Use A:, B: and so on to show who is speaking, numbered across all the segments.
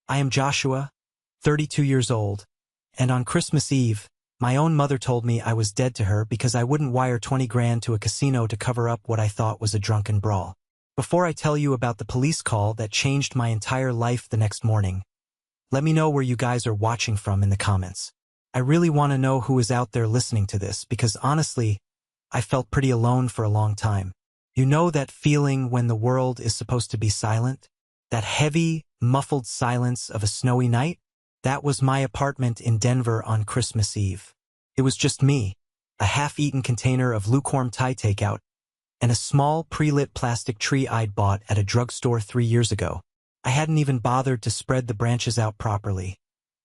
A: I am Joshua, 32 years old, and on Christmas Eve, my own mother told me I was dead to her because I wouldn't wire 20 grand to a casino to cover up what I thought was a drunken brawl. Before I tell you about the police call that changed my entire life the next morning, let me know where you guys are watching from in the comments. I really want to know who is out there listening to this because honestly, I felt pretty alone for a long time. You know that feeling when the world is supposed to be silent? That heavy, muffled silence of a snowy night? That was my apartment in Denver on Christmas Eve. It was just me, a half-eaten container of lukewarm Thai takeout, and a small pre-lit plastic tree I'd bought at a drugstore 3 years ago. I hadn't even bothered to spread the branches out properly,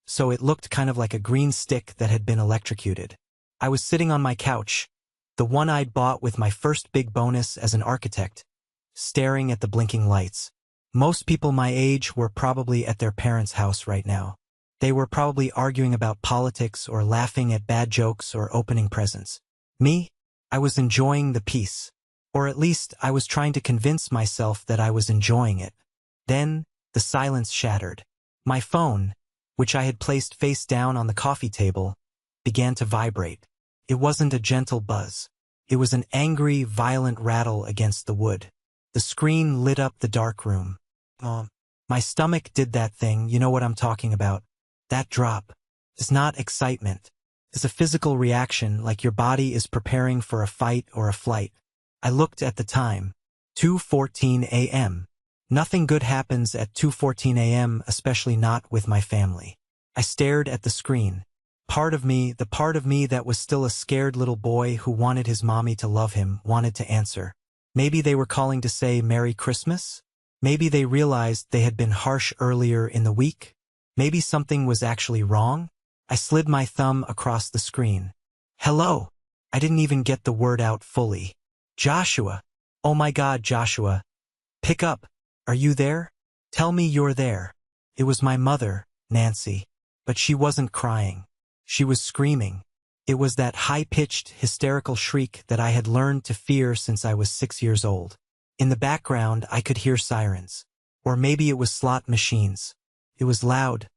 A: so it looked kind of like a green stick that had been electrocuted. I was sitting on my couch, the one I'd bought with my first big bonus as an architect, staring at the blinking lights. Most people my age were probably at their parents' house right now. They were probably arguing about politics or laughing at bad jokes or opening presents. Me? I was enjoying the peace. Or at least I was trying to convince myself that I was enjoying it. Then, the silence shattered. My phone, which I had placed face down on the coffee table, began to vibrate. It wasn't a gentle buzz. It was an angry, violent rattle against the wood. The screen lit up the dark room. My stomach did that thing, you know what I'm talking about. That drop is not excitement. It's a physical reaction like your body is preparing for a fight or a flight. I looked at the time. 2:14 a.m. Nothing good happens at 2:14 a.m., especially not with my family. I stared at the screen. The part of me that was still a scared little boy who wanted his mommy to love him, wanted to answer. Maybe they were calling to say Merry Christmas? Maybe they realized they had been harsh earlier in the week? Maybe something was actually wrong? I slid my thumb across the screen. Hello. I didn't even get the word out fully. Joshua. Oh my God, Joshua. Pick up. Are you there? Tell me you're there. It was my mother, Nancy. But she wasn't crying. She was screaming. It was that high-pitched, hysterical shriek that I had learned to fear since I was 6 years old. In the background, I could hear sirens. Or maybe it was slot machines. It was loud,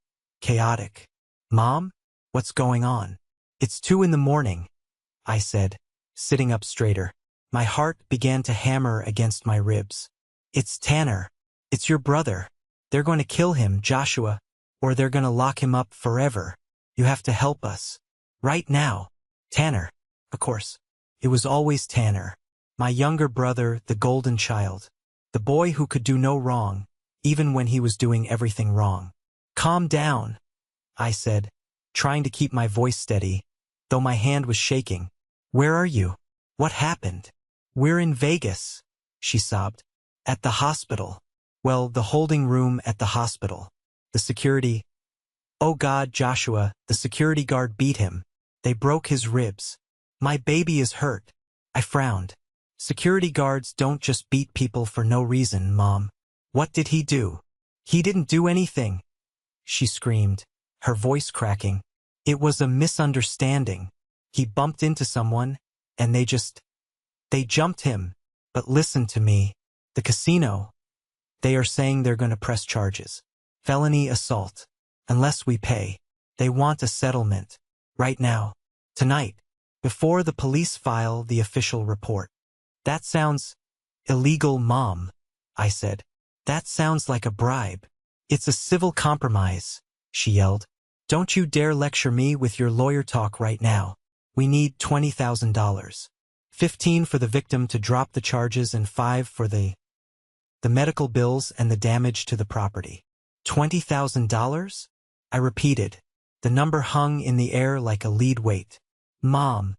A: chaotic. Mom? What's going on? It's 2 in the morning, I said, sitting up straighter. My heart began to hammer against my ribs. It's Tanner. It's your brother. They're going to kill him, Joshua, or they're going to lock him up forever. You have to help us. Right now. Tanner. Of course. It was always Tanner. My younger brother, the golden child. The boy who could do no wrong, even when he was doing everything wrong. Calm down, I said, trying to keep my voice steady, though my hand was shaking. Where are you? What happened? We're in Vegas, she sobbed. At the hospital. Well, the holding room at the hospital. The security. Oh God, Joshua, the security guard beat him. They broke his ribs. My baby is hurt. I frowned. Security guards don't just beat people for no reason, Mom. What did he do? He didn't do anything, she screamed, her voice cracking. It was a misunderstanding. He bumped into someone, and they jumped him. But listen to me. The casino. They are saying they're going to press charges. Felony assault. Unless we pay. They want a settlement. Right now. Tonight. Before the police file the official report. That sounds illegal, Mom, I said. That sounds like a bribe. It's a civil compromise, she yelled. Don't you dare lecture me with your lawyer talk right now. We need $20,000. 15 for the victim to drop the charges and 5 for the medical bills and the damage to the property. $20,000? I repeated. The number hung in the air like a lead weight. Mom,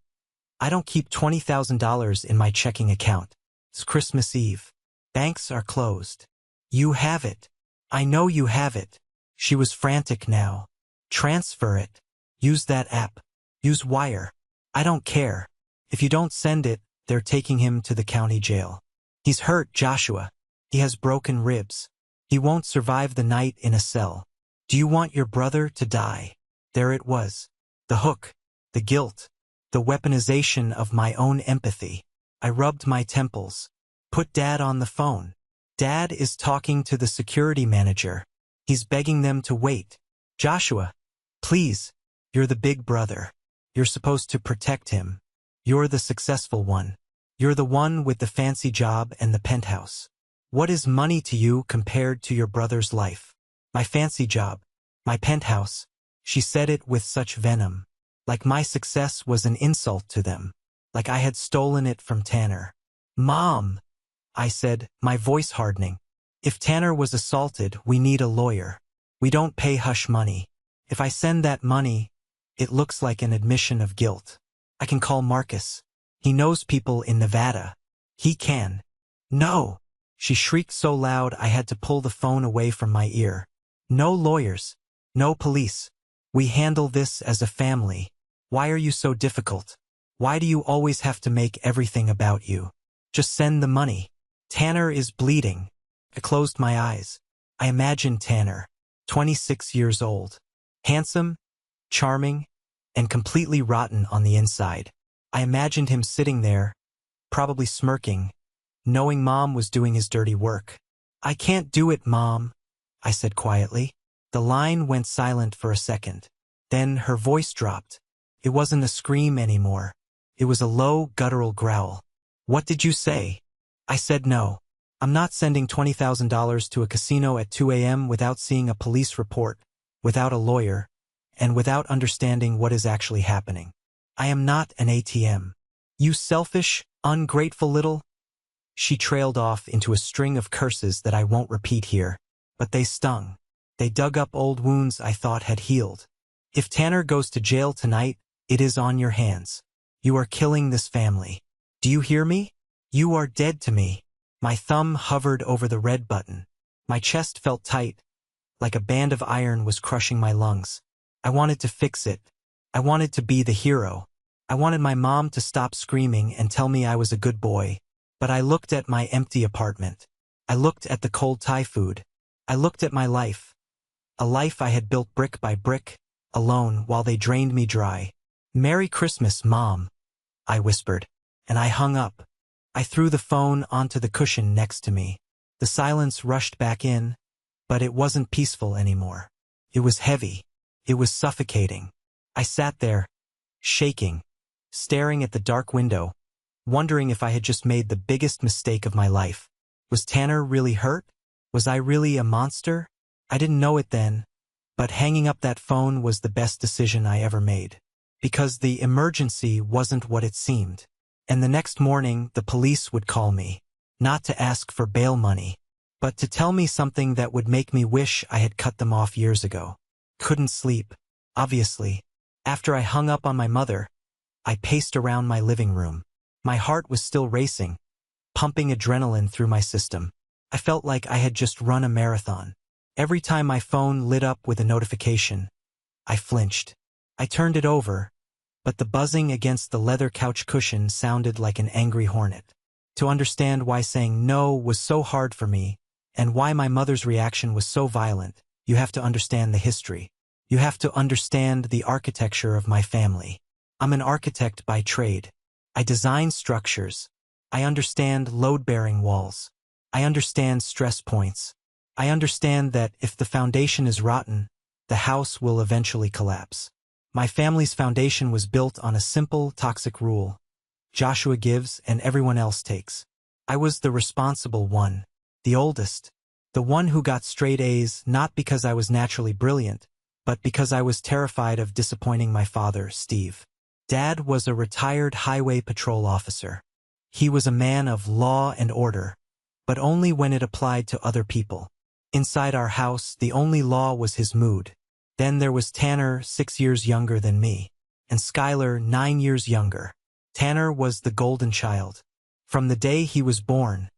A: I don't keep $20,000 in my checking account. It's Christmas Eve. Banks are closed. You have it. I know you have it. She was frantic now. Transfer it. Use that app. Use Wire. I don't care. If you don't send it, they're taking him to the county jail. He's hurt, Joshua. He has broken ribs. He won't survive the night in a cell. Do you want your brother to die? There it was. The hook. The guilt. The weaponization of my own empathy. I rubbed my temples. Put Dad on the phone. Dad is talking to the security manager. He's begging them to wait. Joshua, please, you're the big brother. You're supposed to protect him. You're the successful one. You're the one with the fancy job and the penthouse. What is money to you compared to your brother's life? My fancy job. My penthouse. She said it with such venom. Like my success was an insult to them. Like I had stolen it from Tanner. Mom, I said, my voice hardening. If Tanner was assaulted, we need a lawyer. We don't pay hush money. If I send that money, it looks like an admission of guilt. I can call Marcus. He knows people in Nevada. He can. No! She shrieked so loud I had to pull the phone away from my ear. No lawyers. No police. We handle this as a family. Why are you so difficult? Why do you always have to make everything about you? Just send the money. Tanner is bleeding. I closed my eyes. I imagined Tanner, 26 years old. Handsome, charming, and completely rotten on the inside. I imagined him sitting there, probably smirking, knowing Mom was doing his dirty work. I can't do it, Mom, I said quietly. The line went silent for a second. Then her voice dropped. It wasn't a scream anymore. It was a low, guttural growl. What did you say? I said no. I'm not sending $20,000 to a casino at 2 a.m. without seeing a police report, without a lawyer, and without understanding what is actually happening. I am not an ATM. You selfish, ungrateful little... She trailed off into a string of curses that I won't repeat here, but they stung. They dug up old wounds I thought had healed. If Tanner goes to jail tonight, it is on your hands. You are killing this family. Do you hear me? You are dead to me. My thumb hovered over the red button. My chest felt tight, like a band of iron was crushing my lungs. I wanted to fix it. I wanted to be the hero. I wanted my mom to stop screaming and tell me I was a good boy. But I looked at my empty apartment. I looked at the cold Thai food. I looked at my life. A life I had built brick by brick, alone while they drained me dry. Merry Christmas, Mom, I whispered, and I hung up. I threw the phone onto the cushion next to me. The silence rushed back in, but it wasn't peaceful anymore. It was heavy. It was suffocating. I sat there, shaking, staring at the dark window, wondering if I had just made the biggest mistake of my life. Was Tanner really hurt? Was I really a monster? I didn't know it then, but hanging up that phone was the best decision I ever made. Because the emergency wasn't what it seemed. And the next morning, the police would call me, not to ask for bail money, but to tell me something that would make me wish I had cut them off years ago. Couldn't sleep, obviously. After I hung up on my mother, I paced around my living room. My heart was still racing, pumping adrenaline through my system. I felt like I had just run a marathon. Every time my phone lit up with a notification, I flinched. I turned it over, but the buzzing against the leather couch cushion sounded like an angry hornet. To understand why saying no was so hard for me, and why my mother's reaction was so violent, you have to understand the history. You have to understand the architecture of my family. I'm an architect by trade. I design structures. I understand load-bearing walls. I understand stress points. I understand that if the foundation is rotten, the house will eventually collapse. My family's foundation was built on a simple, toxic rule. Joshua gives and everyone else takes. I was the responsible one, the oldest, the one who got straight A's not because I was naturally brilliant, but because I was terrified of disappointing my father, Steve. Dad was a retired highway patrol officer. He was a man of law and order, but only when it applied to other people. Inside our house, the only law was his mood. Then there was Tanner, 6 years younger than me, and Skylar, 9 years younger. Tanner was the golden child. From the day he was born,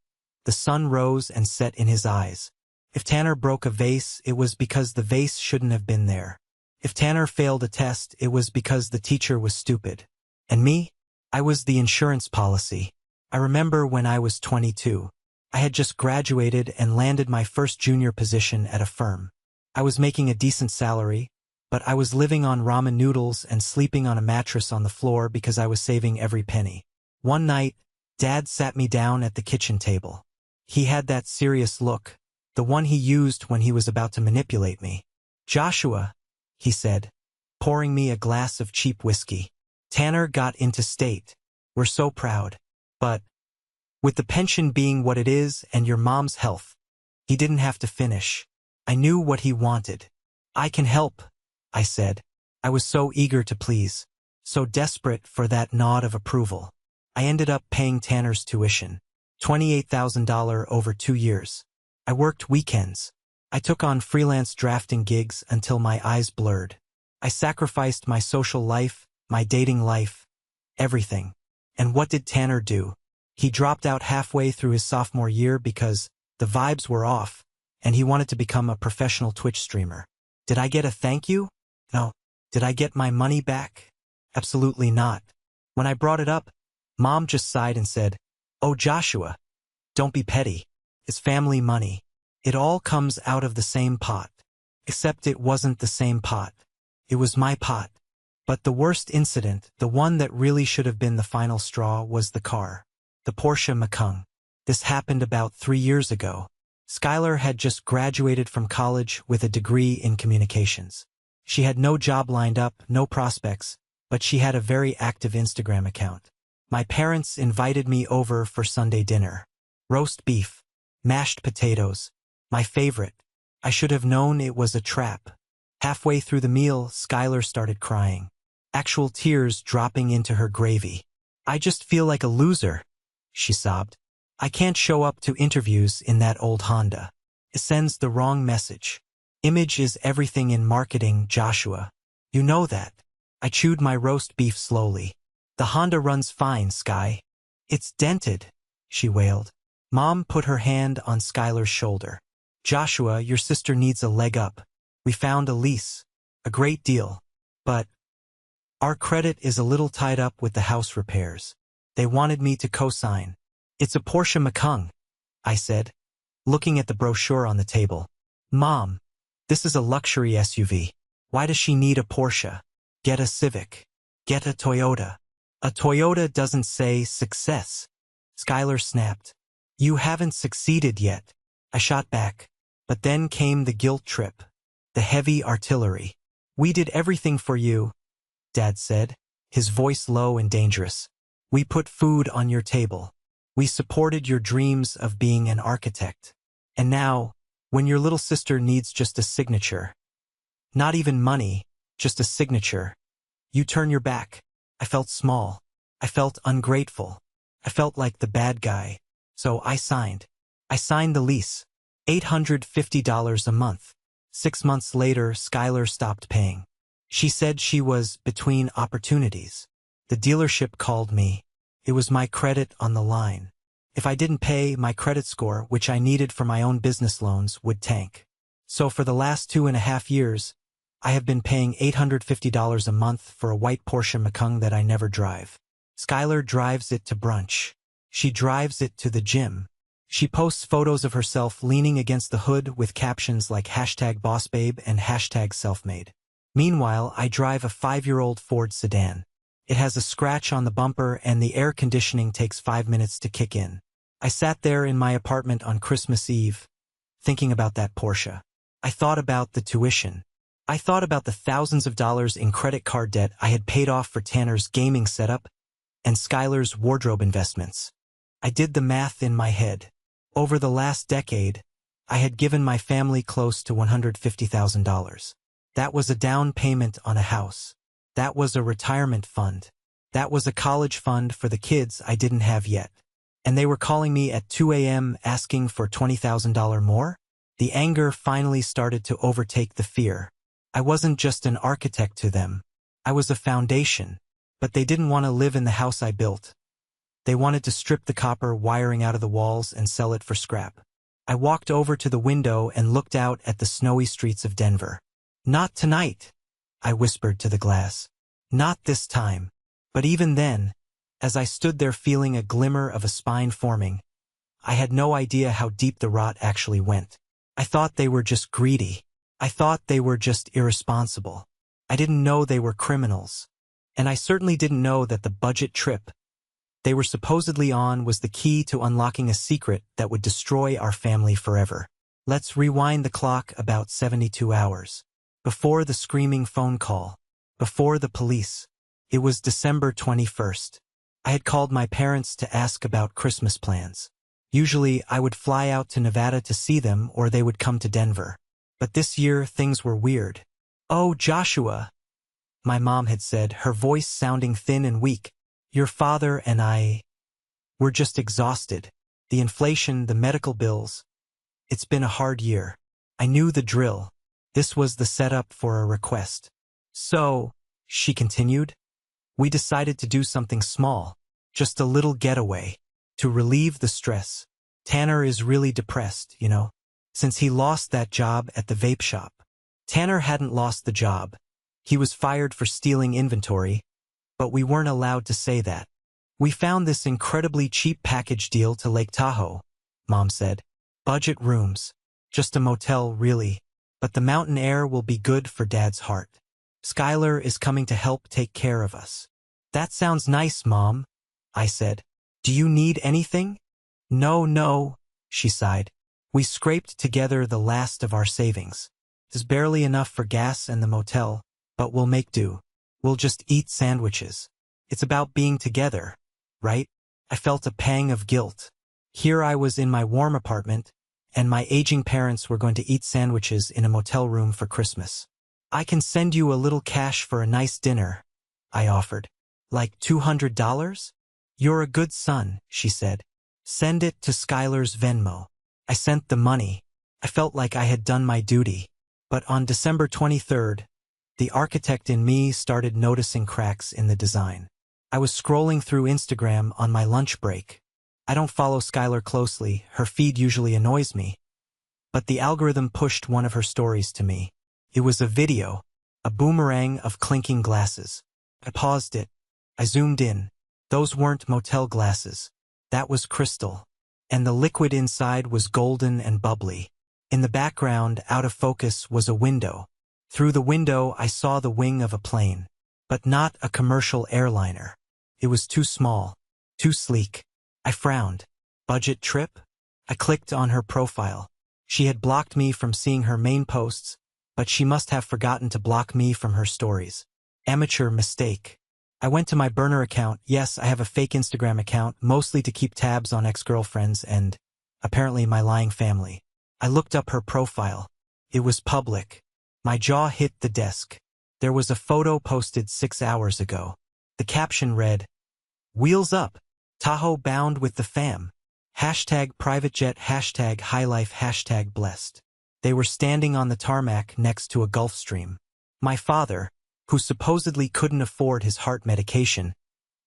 A: the sun rose and set in his eyes. If Tanner broke a vase, it was because the vase shouldn't have been there. If Tanner failed a test, it was because the teacher was stupid. And me? I was the insurance policy. I remember when I was 22. I had just graduated and landed my first junior position at a firm. I was making a decent salary, but I was living on ramen noodles and sleeping on a mattress on the floor because I was saving every penny. One night, Dad sat me down at the kitchen table. He had that serious look, The one he used when he was about to manipulate me. "Joshua," he said, pouring me a glass of cheap whiskey. "Tanner got into state. We're so proud. But with the pension being what it is and your mom's health, he didn't have to finish. I knew what he wanted." "I can help," I said. I was so eager to please, so desperate for that nod of approval. I ended up paying Tanner's tuition, $28,000 over 2 years. I worked weekends. I took on freelance drafting gigs until my eyes blurred. I sacrificed my social life, my dating life, everything. And what did Tanner do? He dropped out halfway through his sophomore year because the vibes were off, and he wanted to become a professional Twitch streamer. Did I get a thank you? No. Did I get my money back? Absolutely not. When I brought it up, Mom just sighed and said, "Oh, Joshua, don't be petty. It's family money. It all comes out of the same pot." Except it wasn't the same pot. It was my pot. But the worst incident, the one that really should have been the final straw, was the car. The Porsche Macan. This happened about 3 years ago. Skylar had just graduated from college with a degree in communications. She had no job lined up, no prospects, but she had a very active Instagram account. My parents invited me over for Sunday dinner. Roast beef, mashed potatoes, my favorite. I should have known it was a trap. Halfway through the meal, Skylar started crying. Actual tears dropping into her gravy. "I just feel like a loser," she sobbed. "I can't show up to interviews in that old Honda. It sends the wrong message. Image is everything in marketing, Joshua. You know that." I chewed my roast beef slowly. "The Honda runs fine, Sky." "It's dented," she wailed. Mom put her hand on Skylar's shoulder. "Joshua, your sister needs a leg up. We found a lease. A great deal. But our credit is a little tied up with the house repairs. They wanted me to co-sign." "It's a Porsche Macan," I said, looking at the brochure on the table. "Mom, this is a luxury SUV. Why does she need a Porsche? Get a Civic. Get a Toyota." "A Toyota doesn't say success," Skylar snapped. "You haven't succeeded yet," I shot back. But then came the guilt trip. The heavy artillery. "We did everything for you," Dad said, his voice low and dangerous. "We put food on your table. We supported your dreams of being an architect. And now, when your little sister needs just a signature, not even money, just a signature, you turn your back." I felt small. I felt ungrateful. I felt like the bad guy. So I signed. I signed the lease. $850 a month. 6 months later, Skylar stopped paying. She said she was between opportunities. The dealership called me. It was my credit on the line. If I didn't pay, my credit score, which I needed for my own business loans, would tank. So for the last 2.5 years, I have been paying $850 a month for a white Porsche Macan that I never drive. Skylar drives it to brunch. She drives it to the gym. She posts photos of herself leaning against the hood with captions like #bossbabe and #selfmade. Meanwhile, I drive a 5-year-old Ford sedan. It has a scratch on the bumper and the air conditioning takes 5 minutes to kick in. I sat there in my apartment on Christmas Eve, thinking about that Porsche. I thought about the tuition. I thought about the thousands of dollars in credit card debt I had paid off for Tanner's gaming setup and Skylar's wardrobe investments. I did the math in my head. Over the last decade, I had given my family close to $150,000. That was a down payment on a house. That was a retirement fund. That was a college fund for the kids I didn't have yet. And they were calling me at 2 a.m. asking for $20,000 more? The anger finally started to overtake the fear. I wasn't just an architect to them. I was a foundation. But they didn't want to live in the house I built. They wanted to strip the copper wiring out of the walls and sell it for scrap. I walked over to the window and looked out at the snowy streets of Denver. "Not tonight," I whispered to the glass. "Not this time." But even then, as I stood there feeling a glimmer of a spine forming, I had no idea how deep the rot actually went. I thought they were just greedy. I thought they were just irresponsible. I didn't know they were criminals. And I certainly didn't know that the budget trip they were supposedly on was the key to unlocking a secret that would destroy our family forever. Let's rewind the clock about 72 hours. Before the screaming phone call. Before the police. It was December 21st. I had called my parents to ask about Christmas plans. Usually, I would fly out to Nevada to see them or they would come to Denver. But this year, things were weird. "Oh, Joshua," my mom had said, her voice sounding thin and weak. "Your father and I were just exhausted. The inflation, the medical bills. It's been a hard year." I knew the drill. This was the setup for a request. "So," she continued, "we decided to do something small. Just a little getaway. To relieve the stress. Tanner is really depressed, since he lost that job at the vape shop." Tanner hadn't lost the job. He was fired for stealing inventory, but we weren't allowed to say that. "We found this incredibly cheap package deal to Lake Tahoe," Mom said. "Budget rooms. Just a motel, really. But the mountain air will be good for Dad's heart. Skylar is coming to help take care of us." "That sounds nice, Mom," I said. "Do you need anything?" No, she sighed. "We scraped together the last of our savings. There's barely enough for gas and the motel, but we'll make do. We'll just eat sandwiches. It's about being together, right?" I felt a pang of guilt. Here I was in my warm apartment, and my aging parents were going to eat sandwiches in a motel room for Christmas. "I can send you a little cash for a nice dinner," I offered. "Like $200? "You're a good son," she said. "Send it to Skylar's Venmo." I sent the money. I felt like I had done my duty. But on December 23rd, the architect in me started noticing cracks in the design. I was scrolling through Instagram on my lunch break. I don't follow Skylar closely, her feed usually annoys me. But the algorithm pushed one of her stories to me. It was a video, a boomerang of clinking glasses. I paused it. I zoomed in. Those weren't motel glasses. That was crystal. And the liquid inside was golden and bubbly. In the background, out of focus, was a window. Through the window, I saw the wing of a plane. But not a commercial airliner. It was too small. Too sleek. I frowned. Budget trip? I clicked on her profile. She had blocked me from seeing her main posts, but she must have forgotten to block me from her stories. Amateur mistake. I went to my burner account. Yes, I have a fake Instagram account, mostly to keep tabs on ex-girlfriends and, apparently, my lying family. I looked up her profile. It was public. My jaw hit the desk. There was a photo posted 6 hours ago. The caption read, "Wheels up. Tahoe bound with the fam. Hashtag private jet, hashtag high life, hashtag blessed." They were standing on the tarmac next to a Gulf Stream. My father, who supposedly couldn't afford his heart medication,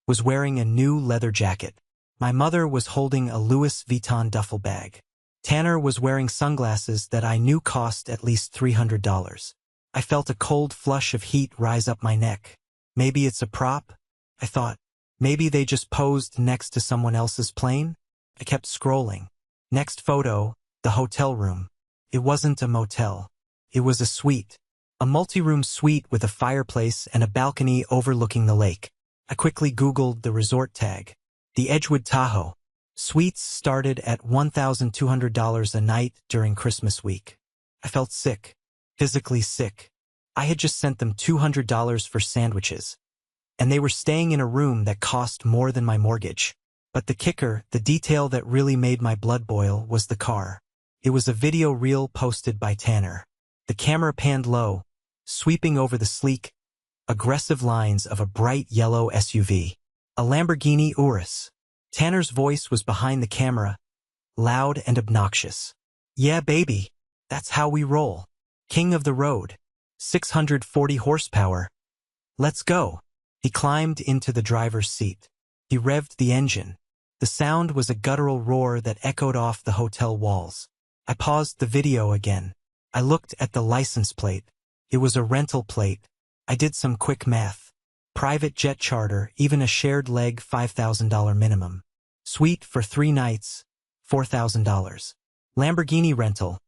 A: was wearing a new leather jacket. My mother was holding a Louis Vuitton duffel bag. Tanner was wearing sunglasses that I knew cost at least $300. I felt a cold flush of heat rise up my neck. Maybe it's a prop? I thought. Maybe they just posed next to someone else's plane? I kept scrolling. Next photo, the hotel room. It wasn't a motel. It was a suite. A multi-room suite with a fireplace and a balcony overlooking the lake. I quickly Googled the resort tag. The Edgewood Tahoe. Suites started at $1,200 a night during Christmas week. I felt sick. Physically sick. I had just sent them $200 for sandwiches. And they were staying in a room that cost more than my mortgage. But the kicker, the detail that really made my blood boil, was the car. It was a video reel posted by Tanner. The camera panned low, sweeping over the sleek, aggressive lines of a bright yellow SUV. A Lamborghini Urus. Tanner's voice was behind the camera, loud and obnoxious. "Yeah, baby. That's how we roll. King of the road. 640 horsepower. Let's go." He climbed into the driver's seat. He revved the engine. The sound was a guttural roar that echoed off the hotel walls. I paused the video again. I looked at the license plate. It was a rental plate. I did some quick math. Private jet charter, even a shared leg, $5,000 minimum. Suite for 3 nights, $4,000. Lamborghini rental,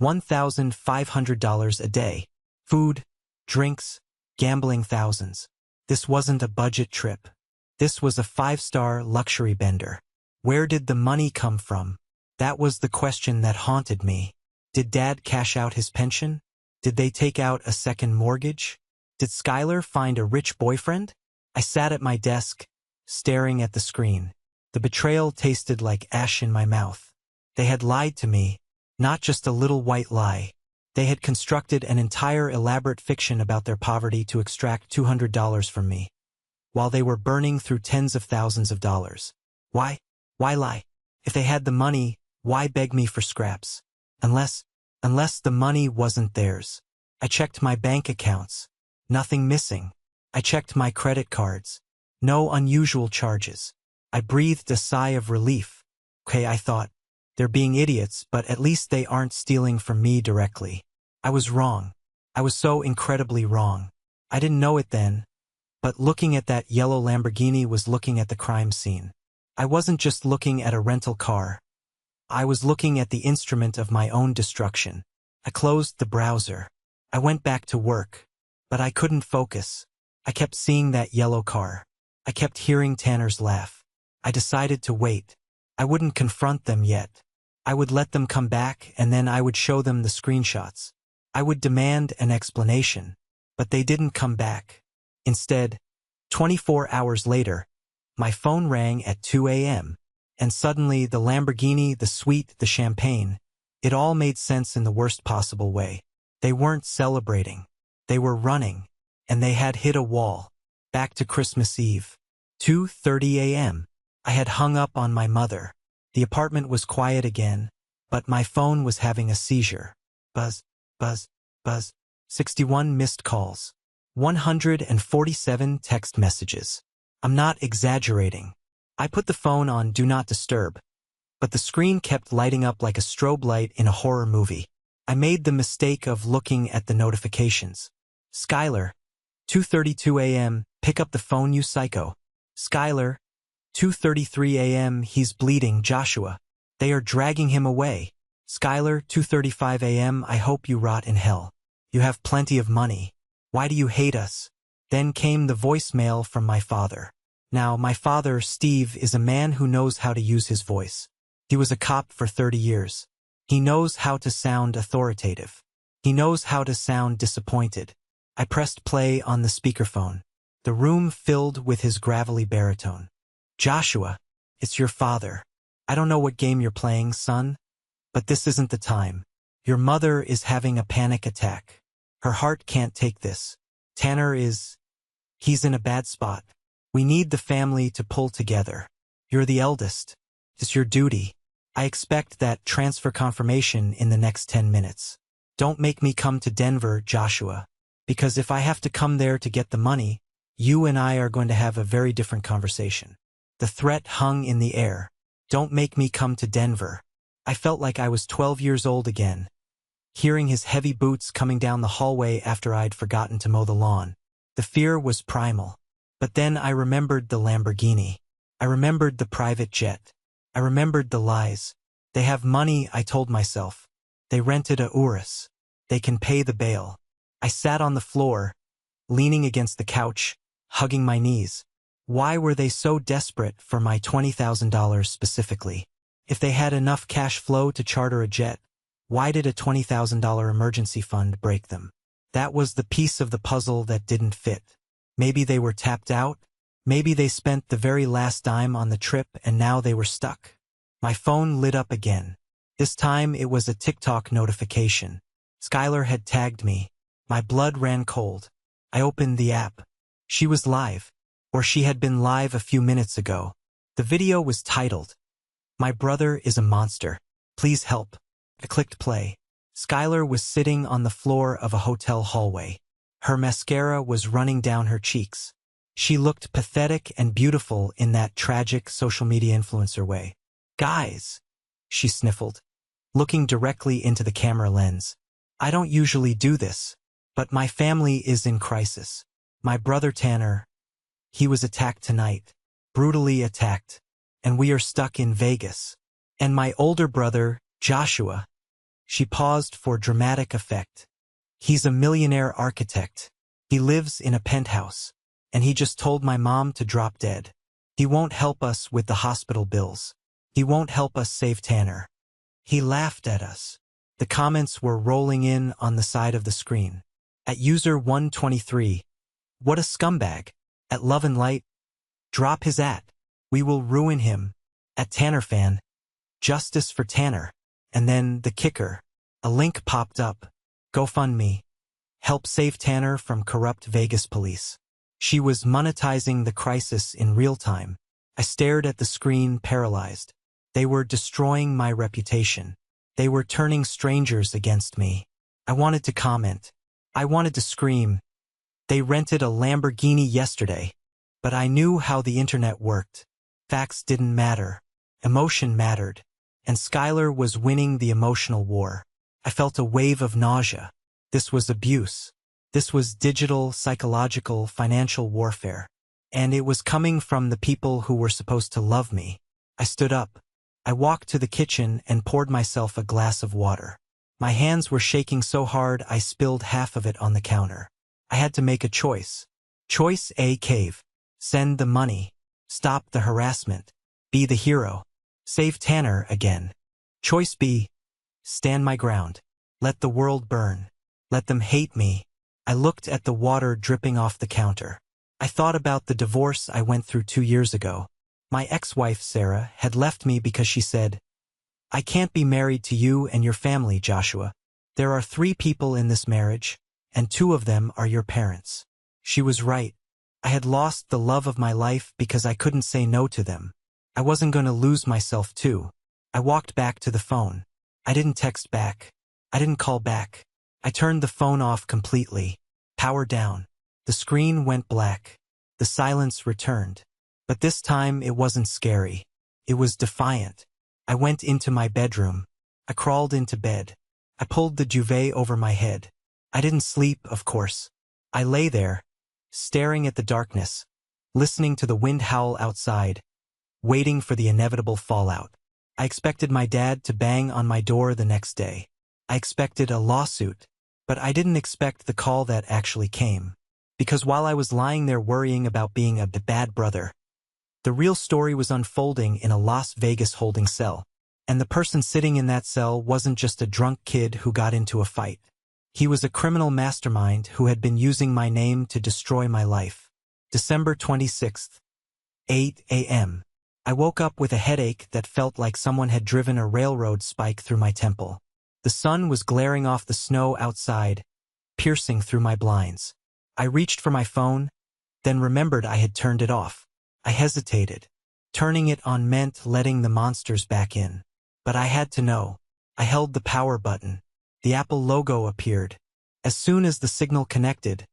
A: $1,500 a day. Food, drinks, gambling, thousands. This wasn't a budget trip. This was a 5-star luxury bender. Where did the money come from? That was the question that haunted me. Did Dad cash out his pension? Did they take out a second mortgage? Did Skylar find a rich boyfriend? I sat at my desk, staring at the screen. The betrayal tasted like ash in my mouth. They had lied to me, not just a little white lie. They had constructed an entire elaborate fiction about their poverty to extract $200 from me, while they were burning through tens of thousands of dollars. Why? Why lie? If they had the money, why beg me for scraps? Unless the money wasn't theirs. I checked my bank accounts. Nothing missing. I checked my credit cards. No unusual charges. I breathed a sigh of relief. Okay, I thought, they're being idiots, but at least they aren't stealing from me directly. I was wrong. I was so incredibly wrong. I didn't know it then, but looking at that yellow Lamborghini was looking at the crime scene. I wasn't just looking at a rental car. I was looking at the instrument of my own destruction. I closed the browser. I went back to work, but I couldn't focus. I kept seeing that yellow car. I kept hearing Tanner's laugh. I decided to wait. I wouldn't confront them yet. I would let them come back, and then I would show them the screenshots. I would demand an explanation, but they didn't come back. Instead, 24 hours later, my phone rang at 2 a.m., and suddenly the Lamborghini, the suite, the champagne, it all made sense in the worst possible way. They weren't celebrating. They were running, and they had hit a wall. Back to Christmas Eve. 2:30 a.m. I had hung up on my mother. The apartment was quiet again, but my phone was having a seizure. Buzz, buzz, buzz. 61 missed calls. 147 text messages. I'm not exaggerating. I put the phone on Do Not Disturb, but the screen kept lighting up like a strobe light in a horror movie. I made the mistake of looking at the notifications. Skylar, 2:32 a.m., pick up the phone, you psycho. Skylar, 2:33 a.m., he's bleeding, Joshua. They are dragging him away. Skylar, 2:35 a.m., I hope you rot in hell. You have plenty of money. Why do you hate us? Then came the voicemail from my father. Now, my father, Steve, is a man who knows how to use his voice. He was a cop for 30 years. He knows how to sound authoritative. He knows how to sound disappointed. I pressed play on the speakerphone. The room filled with his gravelly baritone. Joshua, it's your father. I don't know what game you're playing, son, but this isn't the time. Your mother is having a panic attack. Her heart can't take this. Tanner he's in a bad spot. We need the family to pull together. You're the eldest. It's your duty. I expect that transfer confirmation in the next 10 minutes. Don't make me come to Denver, Joshua, because if I have to come there to get the money, you and I are going to have a very different conversation. The threat hung in the air. Don't make me come to Denver. I felt like I was 12 years old again, hearing his heavy boots coming down the hallway after I'd forgotten to mow the lawn. The fear was primal. But then I remembered the Lamborghini. I remembered the private jet. I remembered the lies. They have money, I told myself. They rented a Urus. They can pay the bail. I sat on the floor, leaning against the couch, hugging my knees. Why were they so desperate for my $20,000 specifically? If they had enough cash flow to charter a jet, why did a $20,000 emergency fund break them? That was the piece of the puzzle that didn't fit. Maybe they were tapped out. Maybe they spent the very last dime on the trip and now they were stuck. My phone lit up again. This time it was a TikTok notification. Skylar had tagged me. My blood ran cold. I opened the app. She was live. Or she had been live a few minutes ago. The video was titled, "My brother is a monster. Please help." I clicked play. Skylar was sitting on the floor of a hotel hallway. Her mascara was running down her cheeks. She looked pathetic and beautiful in that tragic social media influencer way. "Guys," she sniffled, looking directly into the camera lens. "I don't usually do this, but my family is in crisis. My brother Tanner, he was attacked tonight, brutally attacked, and we are stuck in Vegas. And my older brother, Joshua," she paused for dramatic effect. "He's a millionaire architect. He lives in a penthouse, and he just told my mom to drop dead. He won't help us with the hospital bills. He won't help us save Tanner. He laughed at us. The comments were rolling in on the side of the screen. At user 123, what a scumbag. At Love and Light, drop his at. We will ruin him. At Tanner fan, justice for Tanner. And then the kicker. A link popped up. GoFundMe. Help save Tanner from corrupt Vegas police. She was monetizing the crisis in real time. I stared at the screen, paralyzed. They were destroying my reputation. They were turning strangers against me. I wanted to comment. I wanted to scream. They rented a Lamborghini yesterday. But I knew how the internet worked. Facts didn't matter. Emotion mattered. And Skylar was winning the emotional war. I felt a wave of nausea. This was abuse. This was digital, psychological, financial warfare. And it was coming from the people who were supposed to love me. I stood up. I walked to the kitchen and poured myself a glass of water. My hands were shaking so hard I spilled half of it on the counter. I had to make a choice. Choice A, cave. Send the money. Stop the harassment. Be the hero. Save Tanner again. Choice B, stand my ground. Let the world burn. Let them hate me. I looked at the water dripping off the counter. I thought about the divorce I went through 2 years ago. My ex-wife, Sarah, had left me because she said, I can't be married to you and your family, Joshua. There are 3 people in this marriage, and 2 of them are your parents. She was right. I had lost the love of my life because I couldn't say no to them. I wasn't going to lose myself too. I walked back to the phone. I didn't text back. I didn't call back. I turned the phone off completely. Power down. The screen went black. The silence returned. But this time it wasn't scary. It was defiant. I went into my bedroom. I crawled into bed. I pulled the duvet over my head. I didn't sleep, of course. I lay there, staring at the darkness, listening to the wind howl outside, waiting for the inevitable fallout. I expected my dad to bang on my door the next day. I expected a lawsuit, but I didn't expect the call that actually came. Because while I was lying there worrying about being a bad brother, the real story was unfolding in a Las Vegas holding cell. And the person sitting in that cell wasn't just a drunk kid who got into a fight. He was a criminal mastermind who had been using my name to destroy my life. December 26th, 8 a.m. I woke up with a headache that felt like someone had driven a railroad spike through my temple. The sun was glaring off the snow outside, piercing through my blinds. I reached for my phone, then remembered I had turned it off. I hesitated. Turning it on meant letting the monsters back in. But I had to know. I held the power button. The Apple logo appeared. As soon as the signal connected,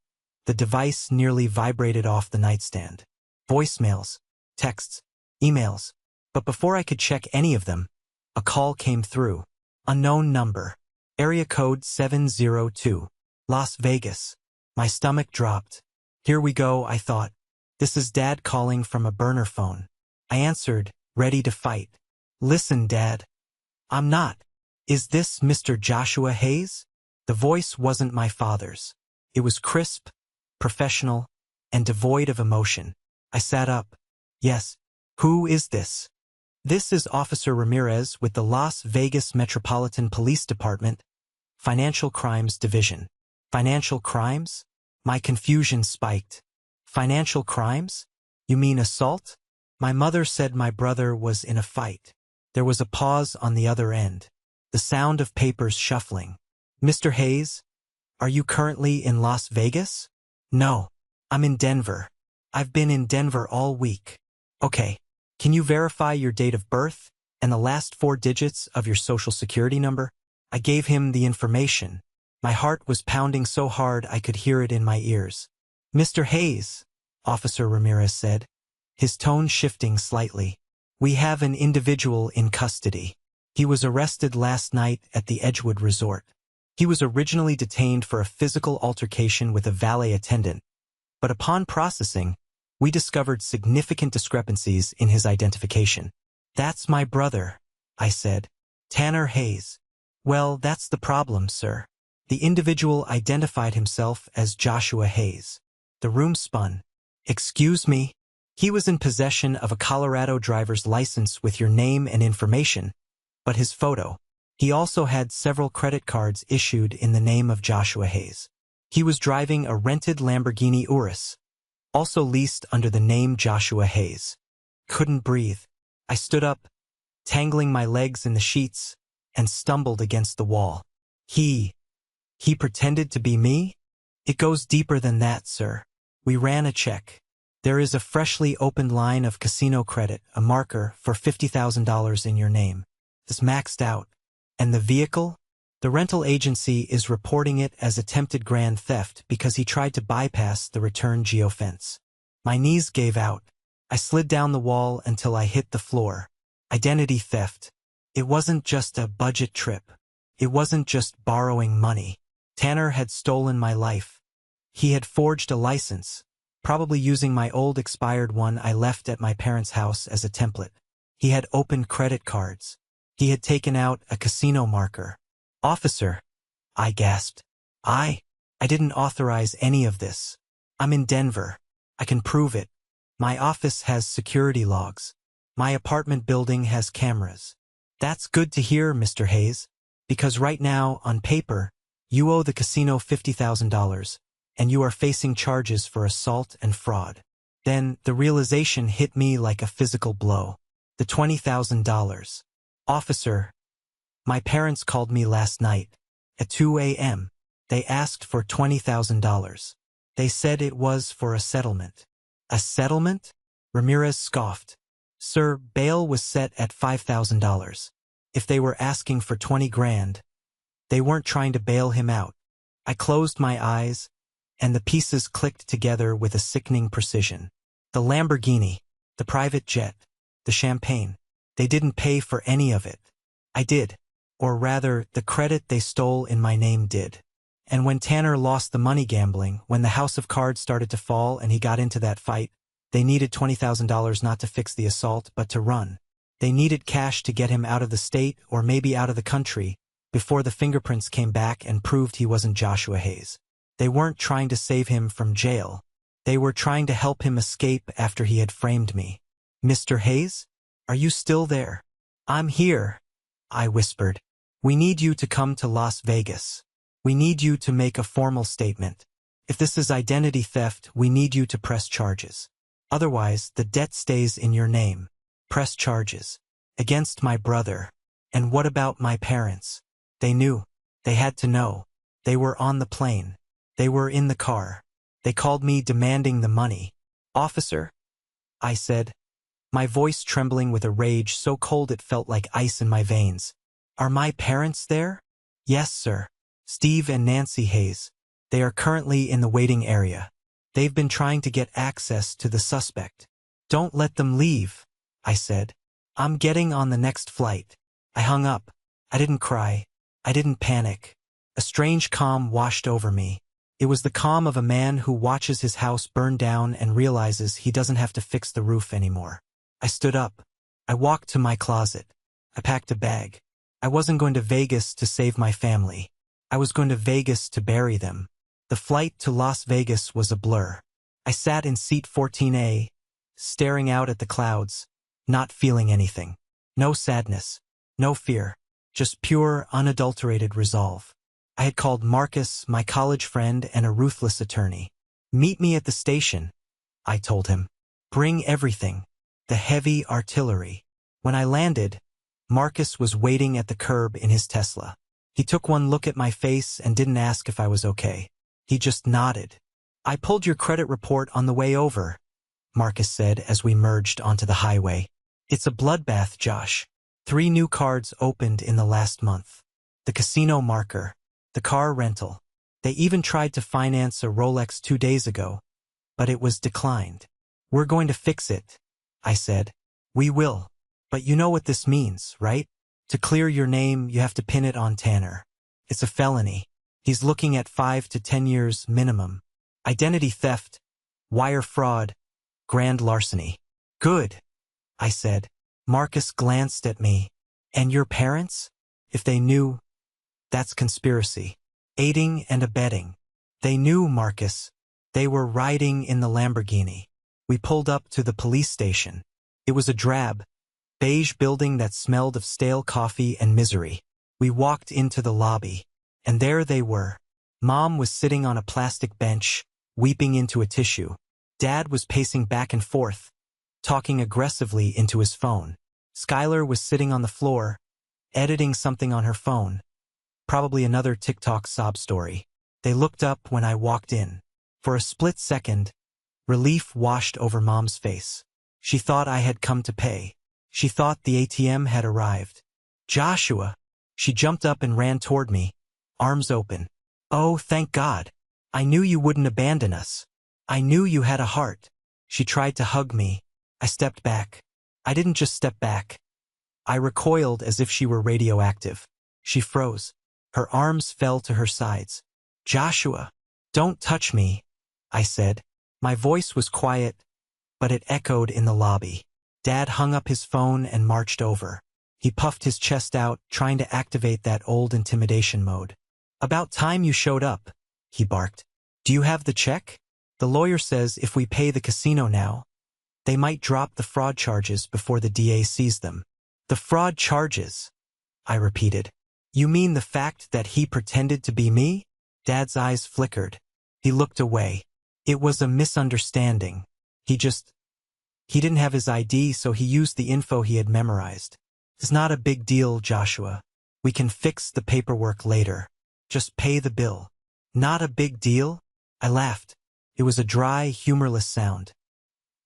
A: the device nearly vibrated off the nightstand. Voicemails, texts, emails. But before I could check any of them, a call came through. Unknown number. Area code 702. Las Vegas. My stomach dropped. Here we go, I thought. This is Dad calling from a burner phone. I answered, ready to fight. Listen, Dad. I'm not. Is this Mr. Joshua Hayes? The voice wasn't my father's. It was crisp, professional, and devoid of emotion. I sat up. Yes. Who is this? This is Officer Ramirez with the Las Vegas Metropolitan Police Department, Financial Crimes Division. Financial crimes? My confusion spiked. Financial crimes? You mean assault? My mother said my brother was in a fight. There was a pause on the other end. The sound of papers shuffling. Mr. Hayes, are you currently in Las Vegas? No, I'm in Denver. I've been in Denver all week. Okay, can you verify your date of birth and the last 4 digits of your social security number? I gave him the information. My heart was pounding so hard I could hear it in my ears. Mr. Hayes, Officer Ramirez said, his tone shifting slightly. We have an individual in custody. He was arrested last night at the Edgewood Resort. He was originally detained for a physical altercation with a valet attendant, but upon processing, we discovered significant discrepancies in his identification. That's my brother, I said. Tanner Hayes. Well, that's the problem, sir. The individual identified himself as Joshua Hayes. The room spun. Excuse me? He was in possession of a Colorado driver's license with your name and information, but his photo, He also had several credit cards issued in the name of Joshua Hayes. He was driving a rented Lamborghini Urus, also leased under the name Joshua Hayes. Couldn't breathe. I stood up, tangling my legs in the sheets, and stumbled against the wall. He pretended to be me? It goes deeper than that, sir. We ran a check. There is a freshly opened line of casino credit, a marker for $50,000 in your name. It's maxed out. And the vehicle? The rental agency is reporting it as attempted grand theft because he tried to bypass the return geofence. My knees gave out. I slid down the wall until I hit the floor. Identity theft. It wasn't just a budget trip. It wasn't just borrowing money. Tanner had stolen my life. He had forged a license, probably using my old expired one I left at my parents' house as a template. He had opened credit cards. He had taken out a casino marker. Officer, I gasped. I didn't authorize any of this. I'm in Denver. I can prove it. My office has security logs. My apartment building has cameras. That's good to hear, Mr. Hayes, because right now, on paper, you owe the casino $50,000, and you are facing charges for assault and fraud. Then the realization hit me like a physical blow. The $20,000. Officer, my parents called me last night at 2 a.m. They asked for $20,000. They said it was for a settlement. A settlement? Ramirez scoffed. Sir, bail was set at $5,000. If they were asking for 20 grand, they weren't trying to bail him out. I closed my eyes, and the pieces clicked together with a sickening precision. The Lamborghini, the private jet, the champagne. They didn't pay for any of it. I did. Or rather, the credit they stole in my name did. And when Tanner lost the money gambling, when the house of cards started to fall and he got into that fight, they needed $20,000 not to fix the assault, but to run. They needed cash to get him out of the state or maybe out of the country before the fingerprints came back and proved he wasn't Joshua Hayes. They weren't trying to save him from jail. They were trying to help him escape after he had framed me. Mr. Hayes? Are you still there? I'm here, I whispered. We need you to come to Las Vegas. We need you to make a formal statement. If this is identity theft, we need you to press charges. Otherwise, the debt stays in your name. Press charges. Against my brother. And what about my parents? They knew. They had to know. They were on the plane. They were in the car. They called me demanding the money. Officer? I said, my voice trembling with a rage so cold it felt like ice in my veins. Are my parents there? Yes, sir. Steve and Nancy Hayes. They are currently in the waiting area. They've been trying to get access to the suspect. Don't let them leave, I said. I'm getting on the next flight. I hung up. I didn't cry. I didn't panic. A strange calm washed over me. It was the calm of a man who watches his house burn down and realizes he doesn't have to fix the roof anymore. I stood up. I walked to my closet. I packed a bag. I wasn't going to Vegas to save my family. I was going to Vegas to bury them. The flight to Las Vegas was a blur. I sat in seat 14A, staring out at the clouds, not feeling anything. No sadness, no fear, just pure, unadulterated resolve. I had called Marcus, my college friend and a ruthless attorney. Meet me at the station, I told him. Bring everything, the heavy artillery. When I landed, Marcus was waiting at the curb in his Tesla. He took one look at my face and didn't ask if I was okay. He just nodded. I pulled your credit report on the way over, Marcus said as we merged onto the highway. It's a bloodbath, Josh. 3 new cards opened in the last month. The casino marker, the car rental. They even tried to finance a Rolex 2 days ago, but it was declined. We're going to fix it, I said. We will. But you know what this means, right? To clear your name, you have to pin it on Tanner. It's a felony. He's looking at 5 to 10 years minimum. Identity theft, wire fraud, grand larceny. Good, I said. Marcus glanced at me. And your parents? If they knew, that's conspiracy. Aiding and abetting. They knew, Marcus. They were riding in the Lamborghini. We pulled up to the police station. It was a drab, beige building that smelled of stale coffee and misery. We walked into the lobby, and there they were. Mom was sitting on a plastic bench, weeping into a tissue. Dad was pacing back and forth, talking aggressively into his phone. Skylar was sitting on the floor, editing something on her phone, probably another TikTok sob story. They looked up when I walked in. For a split second, relief washed over Mom's face. She thought I had come to pay. She thought the ATM had arrived. Joshua! She jumped up and ran toward me, arms open. Oh, thank God. I knew you wouldn't abandon us. I knew you had a heart. She tried to hug me. I stepped back. I didn't just step back. I recoiled as if she were radioactive. She froze. Her arms fell to her sides. Joshua, don't touch me, I said. My voice was quiet, but it echoed in the lobby. Dad hung up his phone and marched over. He puffed his chest out, trying to activate that old intimidation mode. About time you showed up, he barked. Do you have the check? The lawyer says if we pay the casino now, they might drop the fraud charges before the DA sees them. The fraud charges, I repeated. You mean the fact that he pretended to be me? Dad's eyes flickered. He looked away. It was a misunderstanding. He didn't have his ID, so he used the info he had memorized. It's not a big deal, Joshua. We can fix the paperwork later. Just pay the bill. Not a big deal? I laughed. It was a dry, humorless sound.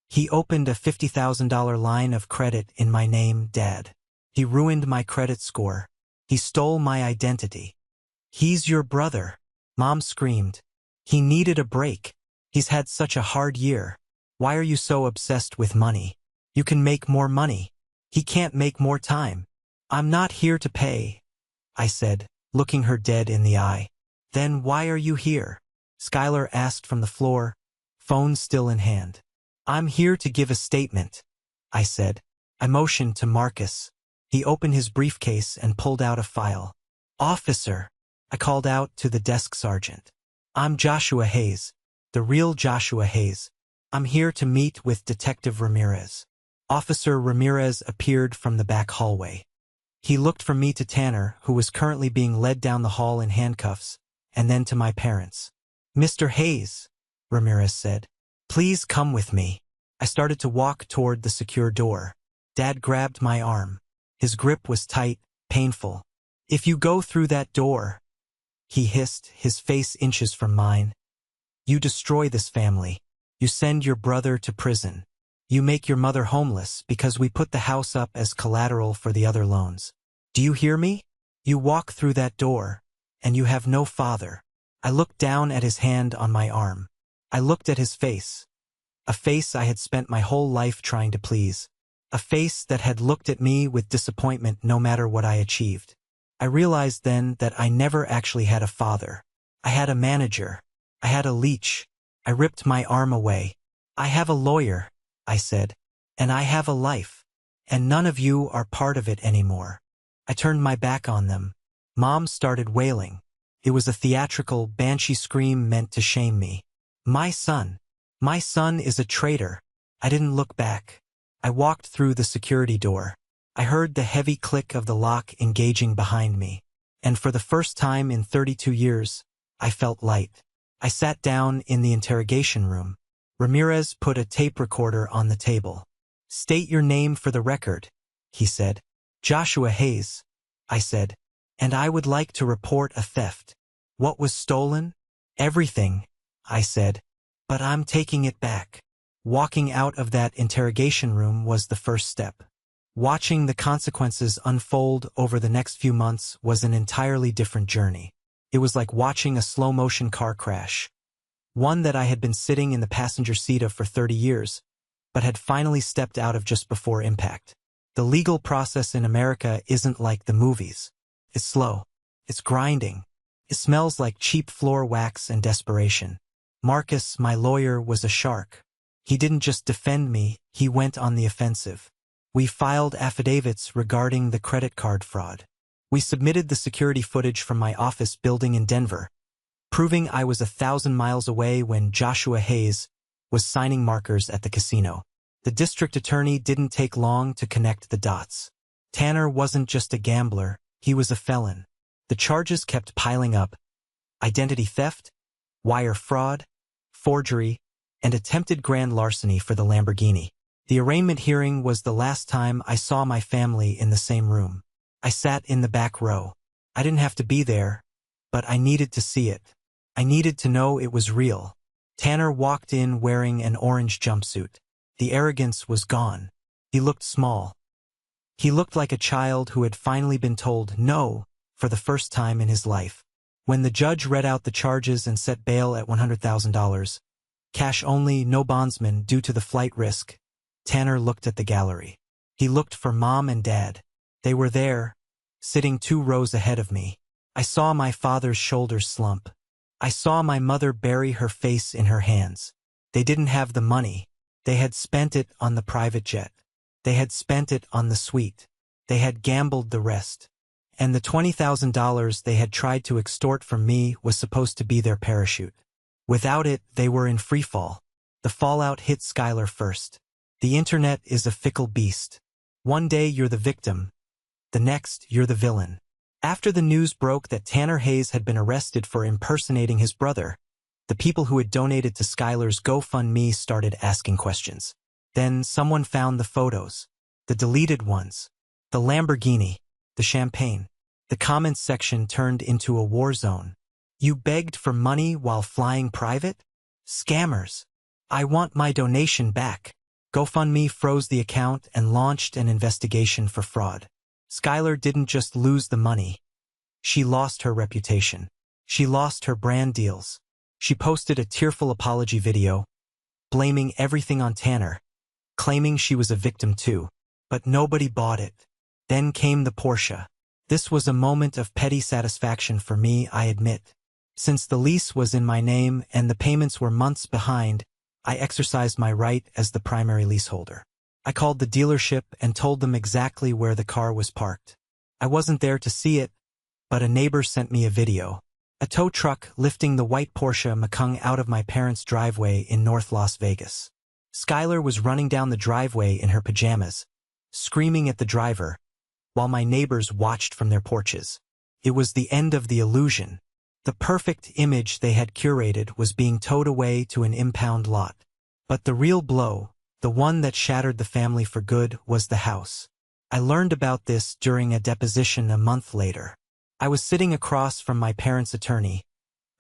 A: He opened a $50,000 line of credit in my name, Dad. He ruined my credit score. He stole my identity. He's your brother, Mom screamed. He needed a break. He's had such a hard year. Why are you so obsessed with money? You can make more money. He can't make more time. I'm not here to pay, I said, looking her dead in the eye. Then why are you here? Skylar asked from the floor, phone still in hand. I'm here to give a statement, I said. I motioned to Marcus. He opened his briefcase and pulled out a file. Officer, I called out to the desk sergeant. I'm Joshua Hayes, the real Joshua Hayes. I'm here to meet with Detective Ramirez. Officer Ramirez appeared from the back hallway. He looked from me to Tanner, who was currently being led down the hall in handcuffs, and then to my parents. Mr. Hayes, Ramirez said, please come with me. I started to walk toward the secure door. Dad grabbed my arm. His grip was tight, painful. If you go through that door, he hissed, his face inches from mine. You destroy this family. You send your brother to prison. You make your mother homeless because we put the house up as collateral for the other loans. Do you hear me? You walk through that door, and you have no father. I looked down at his hand on my arm. I looked at his face. A face I had spent my whole life trying to please. A face that had looked at me with disappointment no matter what I achieved. I realized then that I never actually had a father. I had a manager. I had a leech. I ripped my arm away. I have a lawyer, I said. And I have a life. And none of you are part of it anymore. I turned my back on them. Mom started wailing. It was a theatrical, banshee scream meant to shame me. My son is a traitor. I didn't look back. I walked through the security door. I heard the heavy click of the lock engaging behind me. And for the first time in 32 years, I felt light. I sat down in the interrogation room. Ramirez put a tape recorder on the table. State your name for the record, he said. Joshua Hayes, I said. And I would like to report a theft. What was stolen? Everything, I said. But I'm taking it back. Walking out of that interrogation room was the first step. Watching the consequences unfold over the next few months was an entirely different journey. It was like watching a slow-motion car crash. One that I had been sitting in the passenger seat of for 30 years, but had finally stepped out of just before impact. The legal process in America isn't like the movies. It's slow. It's grinding. It smells like cheap floor wax and desperation. Marcus, my lawyer, was a shark. He didn't just defend me, he went on the offensive. We filed affidavits regarding the credit card fraud. We submitted the security footage from my office building in Denver, proving I was 1,000 miles away when Joshua Hayes was signing markers at the casino. The district attorney didn't take long to connect the dots. Tanner wasn't just a gambler, He was a felon. The charges kept piling up: identity theft, wire fraud, forgery, and attempted grand larceny for the Lamborghini. The arraignment hearing was the last time I saw my family in the same room. I sat in the back row. I didn't have to be there, but I needed to see it. I needed to know it was real. Tanner walked in wearing an orange jumpsuit. The arrogance was gone. He looked small. He looked like a child who had finally been told no for the first time in his life. When the judge read out the charges and set bail at $100,000, cash only, no bondsman due to the flight risk, Tanner looked at the gallery. He looked for Mom and Dad. They were there, sitting 2 rows ahead of me. I saw my father's shoulders slump. I saw my mother bury her face in her hands. They didn't have the money. They had spent it on the private jet. They had spent it on the suite. They had gambled the rest. And the $20,000 they had tried to extort from me was supposed to be their parachute. Without it, they were in freefall. The fallout hit Skylar first. The internet is a fickle beast. One day you're the victim. The next, you're the villain. After the news broke that Tanner Hayes had been arrested for impersonating his brother, the people who had donated to Skylar's GoFundMe started asking questions. Then someone found the photos. The deleted ones. The Lamborghini. The champagne. The comments section turned into a war zone. You begged for money while flying private? Scammers. I want my donation back. GoFundMe froze the account and launched an investigation for fraud. Skylar didn't just lose the money. She lost her reputation. She lost her brand deals. She posted a tearful apology video, blaming everything on Tanner, claiming she was a victim too. But nobody bought it. Then came the Porsche. This was a moment of petty satisfaction for me, I admit. Since the lease was in my name and the payments were months behind, I exercised my right as the primary leaseholder. I called the dealership and told them exactly where the car was parked. I wasn't there to see it, but a neighbor sent me a video. A tow truck lifting the white Porsche Macan out of my parents' driveway in North Las Vegas. Skylar was running down the driveway in her pajamas, screaming at the driver, while my neighbors watched from their porches. It was the end of the illusion. The perfect image they had curated was being towed away to an impound lot. But the real blow, the one that shattered the family for good, was the house. I learned about this during a deposition a month later. I was sitting across from my parents' attorney,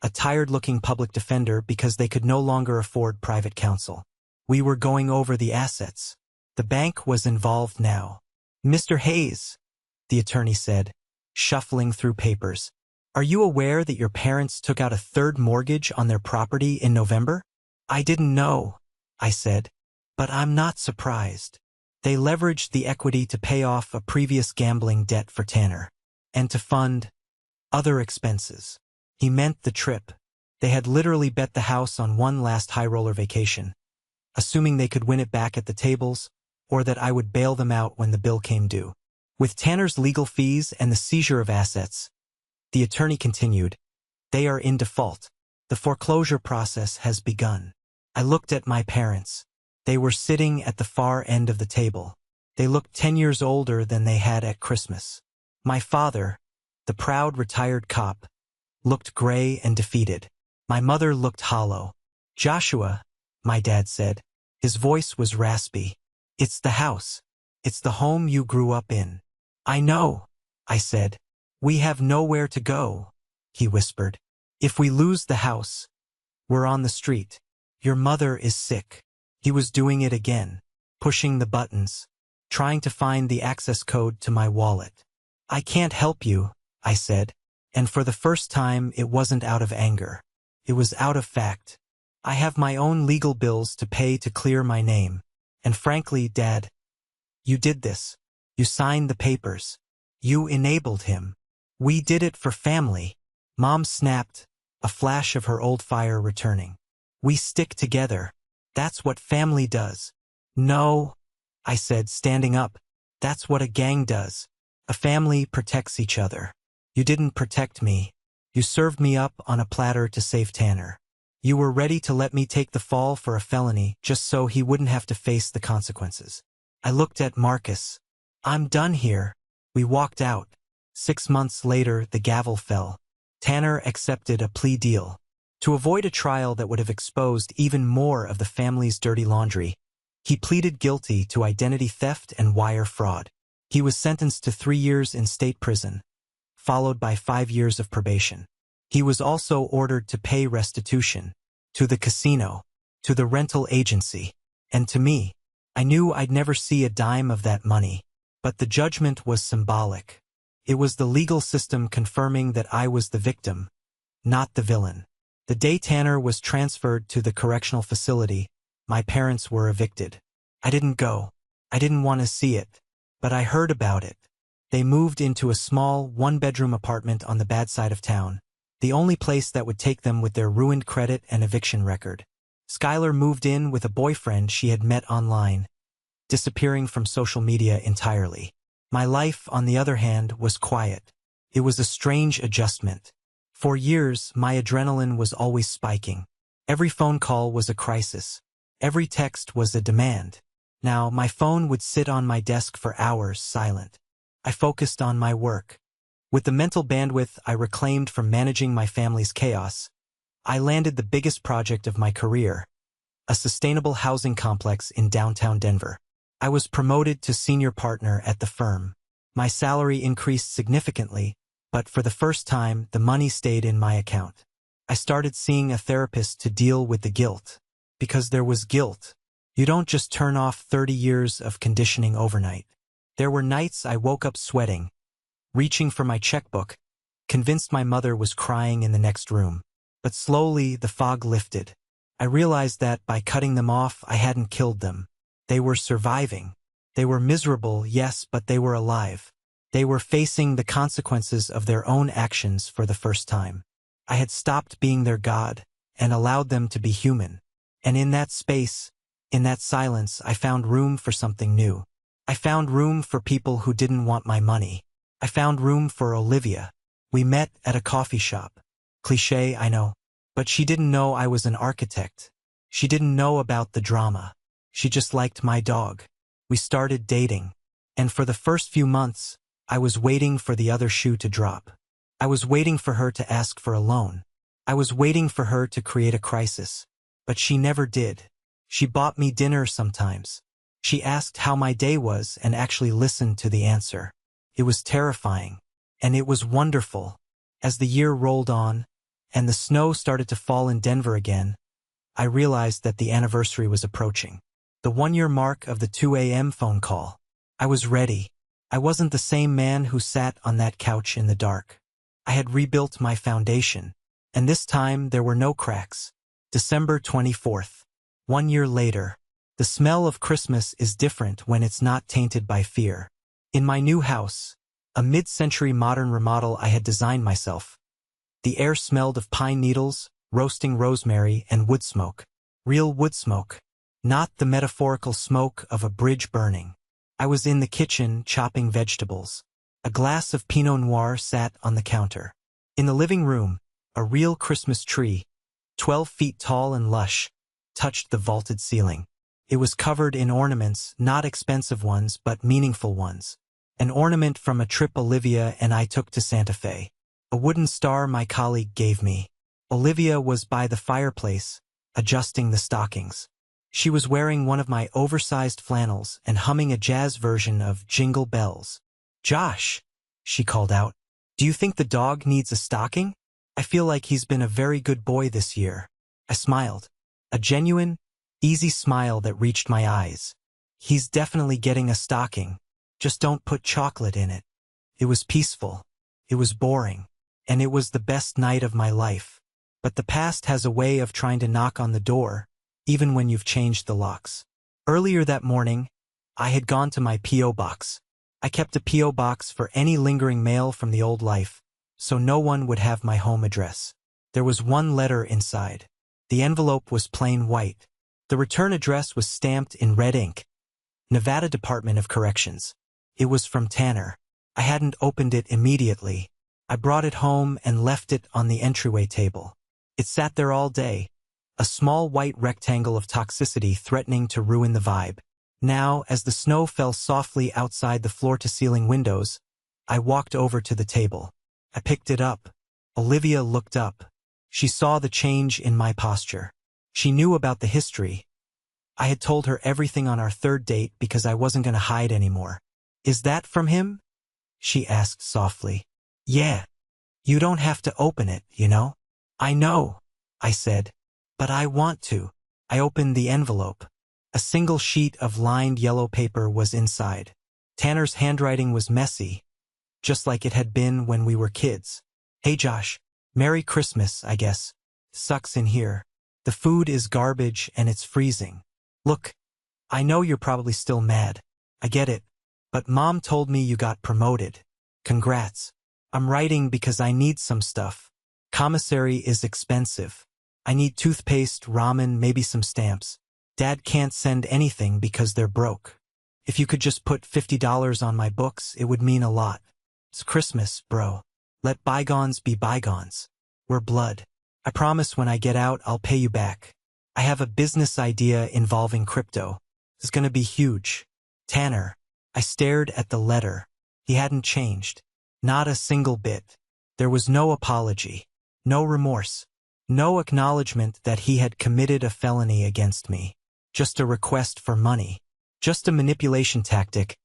A: a tired-looking public defender because they could no longer afford private counsel. We were going over the assets. The bank was involved now. Mr. Hayes, the attorney said, shuffling through papers. Are you aware that your parents took out a 3rd mortgage on their property in November? I didn't know, I said, but I'm not surprised. They leveraged the equity to pay off a previous gambling debt for Tanner, and to fund other expenses. He meant the trip. They had literally bet the house on one last high-roller vacation, assuming they could win it back at the tables, or that I would bail them out when the bill came due. With Tanner's legal fees and the seizure of assets, the attorney continued, they are in default. The foreclosure process has begun. I looked at my parents. They were sitting at the far end of the table. They looked 10 years older than they had at Christmas. My father, the proud retired cop, looked gray and defeated. My mother looked hollow. Joshua, my dad said. His voice was raspy. It's the house. It's the home you grew up in. I know, I said. We have nowhere to go, he whispered. If we lose the house, we're on the street. Your mother is sick. He was doing it again, pushing the buttons, trying to find the access code to my wallet. I can't help you, I said, and for the first time it wasn't out of anger. It was out of fact. I have my own legal bills to pay to clear my name. And frankly, Dad, you did this. You signed the papers. You enabled him. We did it for family. Mom snapped, a flash of her old fire returning. We stick together. That's what family does. No, I said, standing up. That's what a gang does. A family protects each other. You didn't protect me. You served me up on a platter to save Tanner. You were ready to let me take the fall for a felony just so he wouldn't have to face the consequences. I looked at Marcus. I'm done here. We walked out. 6 months later, the gavel fell. Tanner accepted a plea deal. To avoid a trial that would have exposed even more of the family's dirty laundry, he pleaded guilty to identity theft and wire fraud. He was sentenced to 3 years in state prison, followed by 5 years of probation. He was also ordered to pay restitution to the casino, to the rental agency, and to me. I knew I'd never see a dime of that money, but the judgment was symbolic. It was the legal system confirming that I was the victim, not the villain. The day Tanner was transferred to the correctional facility, my parents were evicted. I didn't go. I didn't want to see it, but I heard about it. They moved into a small, one-bedroom apartment on the bad side of town, the only place that would take them with their ruined credit and eviction record. Skylar moved in with a boyfriend she had met online, disappearing from social media entirely. My life, on the other hand, was quiet. It was a strange adjustment. For years, my adrenaline was always spiking. Every phone call was a crisis. Every text was a demand. Now, my phone would sit on my desk for hours silent. I focused on my work. With the mental bandwidth I reclaimed from managing my family's chaos, I landed the biggest project of my career, a sustainable housing complex in downtown Denver. I was promoted to senior partner at the firm. My salary increased significantly, but for the first time, the money stayed in my account. I started seeing a therapist to deal with the guilt. Because there was guilt. You don't just turn off 30 years of conditioning overnight. There were nights I woke up sweating, reaching for my checkbook, convinced my mother was crying in the next room. But slowly, the fog lifted. I realized that by cutting them off, I hadn't killed them. They were surviving. They were miserable, yes, but they were alive. They were facing the consequences of their own actions for the first time. I had stopped being their god and allowed them to be human. And in that space, in that silence, I found room for something new. I found room for people who didn't want my money. I found room for Olivia. We met at a coffee shop. Cliché, I know. But she didn't know I was an architect. She didn't know about the drama. She just liked my dog. We started dating. And for the first few months, I was waiting for the other shoe to drop. I was waiting for her to ask for a loan. I was waiting for her to create a crisis. But she never did. She bought me dinner sometimes. She asked how my day was and actually listened to the answer. It was terrifying. And it was wonderful. As the year rolled on, and the snow started to fall in Denver again, I realized that the anniversary was approaching. The 1-year mark of the 2 a.m. phone call. I was ready. I wasn't the same man who sat on that couch in the dark. I had rebuilt my foundation. And this time there were no cracks. December 24th. 1 year later. The smell of Christmas is different when it's not tainted by fear. In my new house, a mid-century modern remodel I had designed myself, the air smelled of pine needles, roasting rosemary, and wood smoke. Real wood smoke. Not the metaphorical smoke of a bridge burning. I was in the kitchen chopping vegetables. A glass of Pinot Noir sat on the counter. In the living room, a real Christmas tree, 12 feet tall and lush, touched the vaulted ceiling. It was covered in ornaments, not expensive ones, but meaningful ones. An ornament from a trip Olivia and I took to Santa Fe. A wooden star my colleague gave me. Olivia was by the fireplace, adjusting the stockings. She was wearing one of my oversized flannels and humming a jazz version of Jingle Bells. "Josh," she called out, "do you think the dog needs a stocking? I feel like he's been a very good boy this year." I smiled. A genuine, easy smile that reached my eyes. "He's definitely getting a stocking. Just don't put chocolate in it." It was peaceful. It was boring. And it was the best night of my life. But the past has a way of trying to knock on the door, even when you've changed the locks. Earlier that morning, I had gone to my P.O. box. I kept a P.O. box for any lingering mail from the old life, so no one would have my home address. There was one letter inside. The envelope was plain white. The return address was stamped in red ink. Nevada Department of Corrections. It was from Tanner. I hadn't opened it immediately. I brought it home and left it on the entryway table. It sat there all day, a small white rectangle of toxicity threatening to ruin the vibe. Now, as the snow fell softly outside the floor-to-ceiling windows, I walked over to the table. I picked it up. Olivia looked up. She saw the change in my posture. She knew about the history. I had told her everything on our third date because I wasn't going to hide anymore. "Is that from him?" she asked softly. "Yeah. You don't have to open it, you know?" "I know," I said. "But I want to." I opened the envelope. A single sheet of lined yellow paper was inside. Tanner's handwriting was messy, just like it had been when we were kids. "Hey Josh, Merry Christmas, I guess. Sucks in here. The food is garbage and it's freezing. Look, I know you're probably still mad. I get it. But Mom told me you got promoted. Congrats. I'm writing because I need some stuff. Commissary is expensive. I need toothpaste, ramen, maybe some stamps. Dad can't send anything because they're broke. If you could just put $50 on my books, it would mean a lot. It's Christmas, bro. Let bygones be bygones. We're blood. I promise when I get out, I'll pay you back. I have a business idea involving crypto. It's gonna be huge. Tanner." I stared at the letter. He hadn't changed. Not a single bit. There was no apology. No remorse. No acknowledgement that he had committed a felony against me. Just a request for money. Just a manipulation tactic.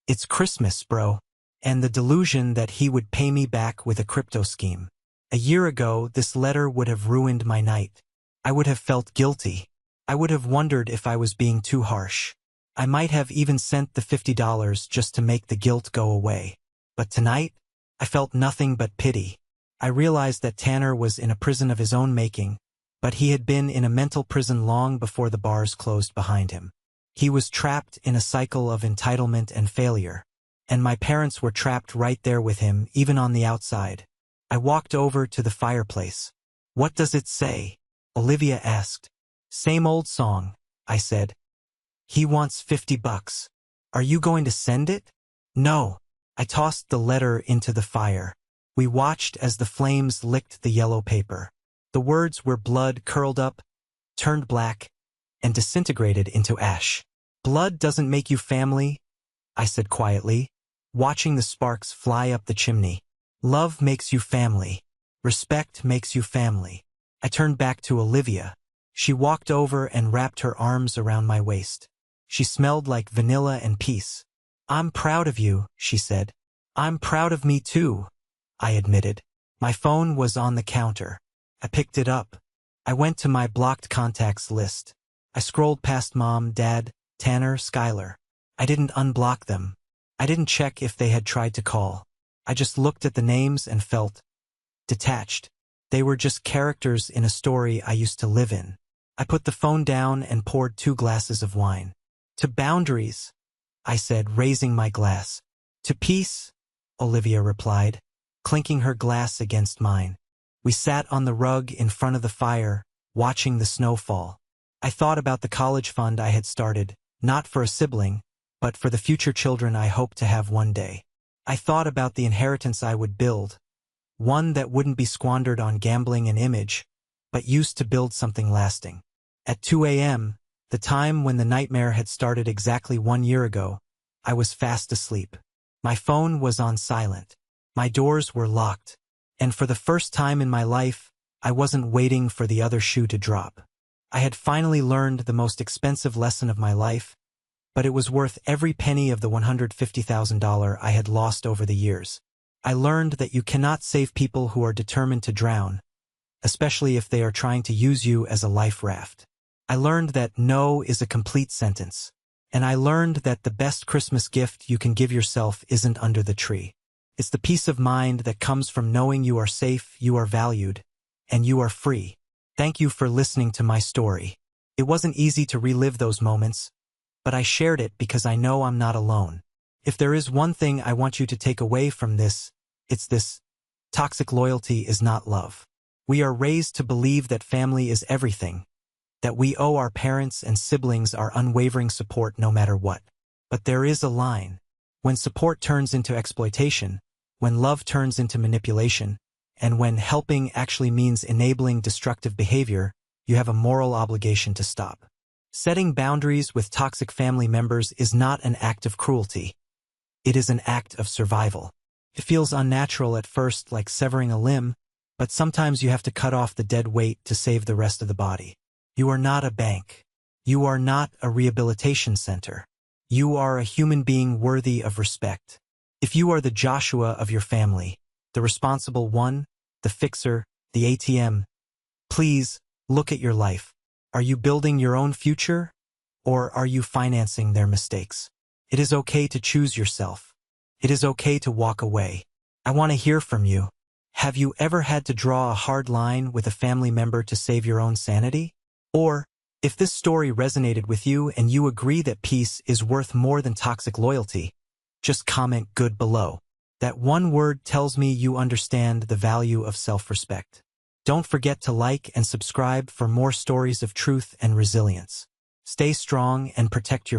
A: It's Christmas, bro. And the delusion that he would pay me back with a crypto scheme. A year ago, this letter would have ruined my night. I would have felt guilty. I would have wondered if I was being too harsh. I might have even sent the $50 just to make the guilt go away. But tonight, I felt nothing but pity. I realized that Tanner was in a prison of his own making, but he had been in a mental prison long before the bars closed behind him. He was trapped in a cycle of entitlement and failure, and my parents were trapped right there with him, even on the outside. I walked over to the fireplace. "What does it say?" Olivia asked. "Same old song," I said. "He wants $50. Are you going to send it?" "No." I tossed the letter into the fire. We watched as the flames licked the yellow paper. The words were blood curled up, turned black, and disintegrated into ash. "Blood doesn't make you family," I said quietly, watching the sparks fly up the chimney. "Love makes you family. Respect makes you family." I turned back to Olivia. She walked over and wrapped her arms around my waist. She smelled like vanilla and peace. "I'm proud of you," she said. "I'm proud of me too," I admitted. My phone was on the counter. I picked it up. I went to my blocked contacts list. I scrolled past Mom, Dad, Tanner, Skylar. I didn't unblock them. I didn't check if they had tried to call. I just looked at the names and felt detached. They were just characters in a story I used to live in. I put the phone down and poured 2 glasses of wine. "To boundaries," I said, raising my glass. "To peace," Olivia replied, clinking her glass against mine. We sat on the rug in front of the fire, watching the snow fall. I thought about the college fund I had started, not for a sibling, but for the future children I hoped to have one day. I thought about the inheritance I would build, one that wouldn't be squandered on gambling and image, but used to build something lasting. At 2 a.m., the time when the nightmare had started exactly 1 year ago, I was fast asleep. My phone was on silent. My doors were locked. And for the first time in my life, I wasn't waiting for the other shoe to drop. I had finally learned the most expensive lesson of my life, but it was worth every penny of the $150,000 I had lost over the years. I learned that you cannot save people who are determined to drown, especially if they are trying to use you as a life raft. I learned that no is a complete sentence. And I learned that the best Christmas gift you can give yourself isn't under the tree. It's the peace of mind that comes from knowing you are safe, you are valued, and you are free. Thank you for listening to my story. It wasn't easy to relive those moments, but I shared it because I know I'm not alone. If there is one thing I want you to take away from this, it's this: toxic loyalty is not love. We are raised to believe that family is everything, that we owe our parents and siblings our unwavering support no matter what. But there is a line. When support turns into exploitation, when love turns into manipulation, and when helping actually means enabling destructive behavior, you have a moral obligation to stop. Setting boundaries with toxic family members is not an act of cruelty. It is an act of survival. It feels unnatural at first, like severing a limb, but sometimes you have to cut off the dead weight to save the rest of the body. You are not a bank. You are not a rehabilitation center. You are a human being worthy of respect. If you are the Joshua of your family, the responsible one, the fixer, the ATM, please look at your life. Are you building your own future, or are you financing their mistakes? It is okay to choose yourself. It is okay to walk away. I want to hear from you. Have you ever had to draw a hard line with a family member to save your own sanity? Or, if this story resonated with you and you agree that peace is worth more than toxic loyalty, just comment good below. That one word tells me you understand the value of self-respect. Don't forget to like and subscribe for more stories of truth and resilience. Stay strong and protect your